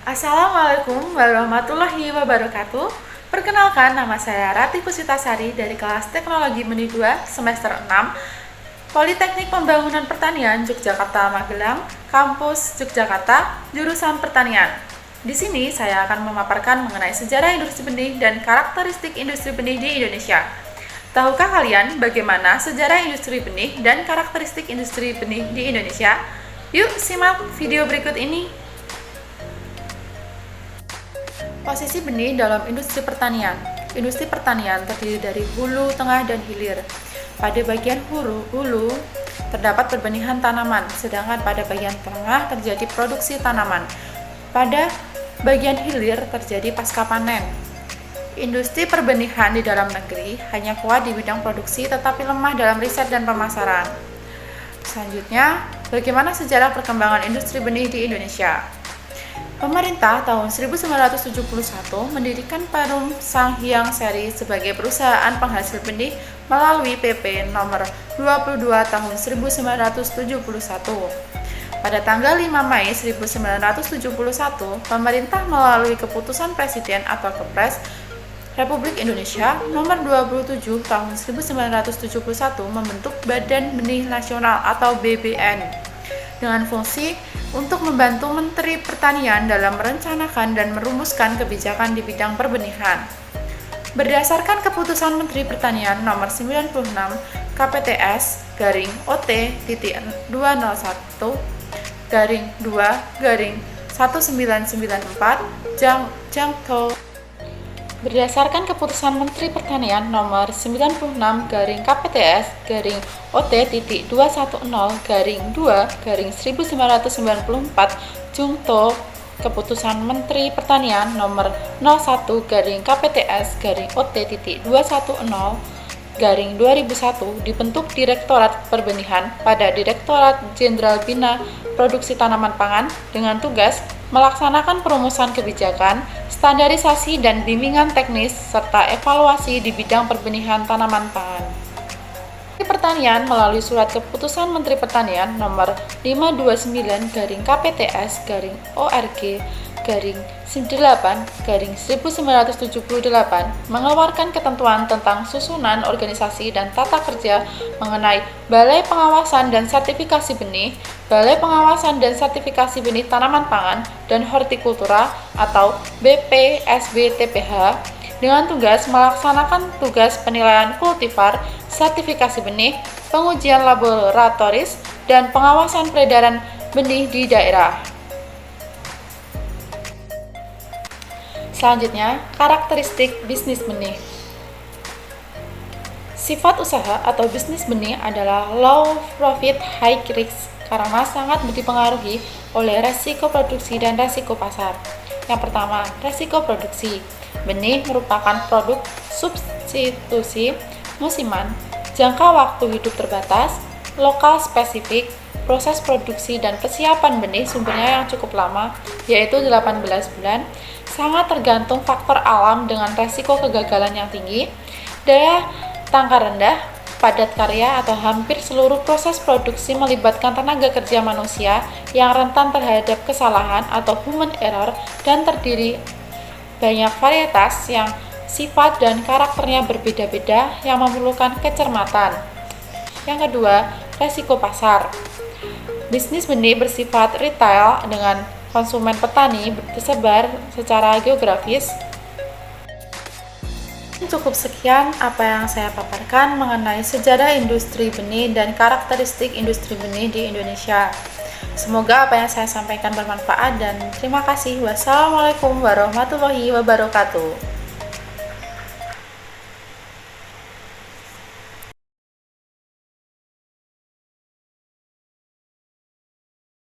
Assalamualaikum warahmatullahi wabarakatuh. Perkenalkan, nama saya Rati Pusitasari dari kelas Teknologi Benih 2 semester 6 Politeknik Pembangunan Pertanian Yogyakarta Magelang, kampus Yogyakarta, jurusan Pertanian. Di sini saya akan memaparkan mengenai sejarah industri benih dan karakteristik industri benih di Indonesia. Tahukah kalian bagaimana sejarah industri benih dan karakteristik industri benih di Indonesia? Yuk simak video berikut ini. Posisi benih dalam industri pertanian. Industri pertanian terdiri dari hulu, tengah, dan hilir. Pada bagian hulu terdapat perbenihan tanaman, sedangkan pada bagian tengah terjadi produksi tanaman. Pada bagian hilir terjadi pasca panen. Industri perbenihan di dalam negeri hanya kuat di bidang produksi tetapi lemah dalam riset dan pemasaran. Selanjutnya, bagaimana sejarah perkembangan industri benih di Indonesia? Pemerintah tahun 1971 mendirikan Perum Sanghyang Seri sebagai perusahaan penghasil benih melalui PP nomor 22 tahun 1971. Pada tanggal 5 Mei 1971, pemerintah melalui keputusan Presiden atau Kepres Republik Indonesia nomor 27 tahun 1971 membentuk Badan Benih Nasional atau BBN dengan fungsi untuk membantu Menteri Pertanian dalam merencanakan dan merumuskan kebijakan di bidang perbenihan. Berdasarkan keputusan Menteri Pertanian nomor 96 KPTS garing OT.201 garing 2 garing 1994 Jangto. Berdasarkan keputusan Menteri Pertanian nomor 96 garing KPTS garing OT.210 garing 2 garing 1994 Jungto, keputusan Menteri Pertanian nomor 01 garing KPTS garing OT.210 garing 2001 dibentuk Direktorat Perbenihan pada Direktorat Jenderal Bina Produksi Tanaman Pangan dengan tugas melaksanakan perumusan kebijakan, standarisasi dan bimbingan teknis, serta evaluasi di bidang perbenihan tanaman pangan. Menteri Pertanian melalui Surat Keputusan Menteri Pertanian nomor 529 garing KPTS garing ORG garing 8 garing 1978 mengeluarkan ketentuan tentang susunan organisasi dan tata kerja mengenai Balai Pengawasan dan Sertifikasi Benih, Balai Pengawasan dan Sertifikasi Benih Tanaman Pangan dan Hortikultura atau BPSBTPH dengan tugas melaksanakan tugas penilaian kultivar, sertifikasi benih, pengujian laboratoris, dan pengawasan peredaran benih di daerah. Selanjutnya, karakteristik bisnis benih. Sifat usaha atau bisnis benih adalah low profit, high risk karena sangat dipengaruhi oleh resiko produksi dan resiko pasar. Yang pertama, resiko produksi. Benih merupakan produk substitusi musiman, jangka waktu hidup terbatas, lokal spesifik, proses produksi dan persiapan benih sumbernya yang cukup lama, yaitu 18 bulan, sangat tergantung faktor alam dengan resiko kegagalan yang tinggi, daya tangkar rendah, padat karya atau hampir seluruh proses produksi melibatkan tenaga kerja manusia yang rentan terhadap kesalahan atau human error dan terdiri banyak varietas yang sifat dan karakternya berbeda-beda yang memerlukan kecermatan. Yang kedua, resiko pasar. Bisnis benih bersifat retail dengan konsumen petani tersebar secara geografis. Cukup sekian apa yang saya paparkan mengenai sejarah industri benih dan karakteristik industri benih di Indonesia. Semoga apa yang saya sampaikan bermanfaat dan terima kasih. Wassalamualaikum warahmatullahi wabarakatuh.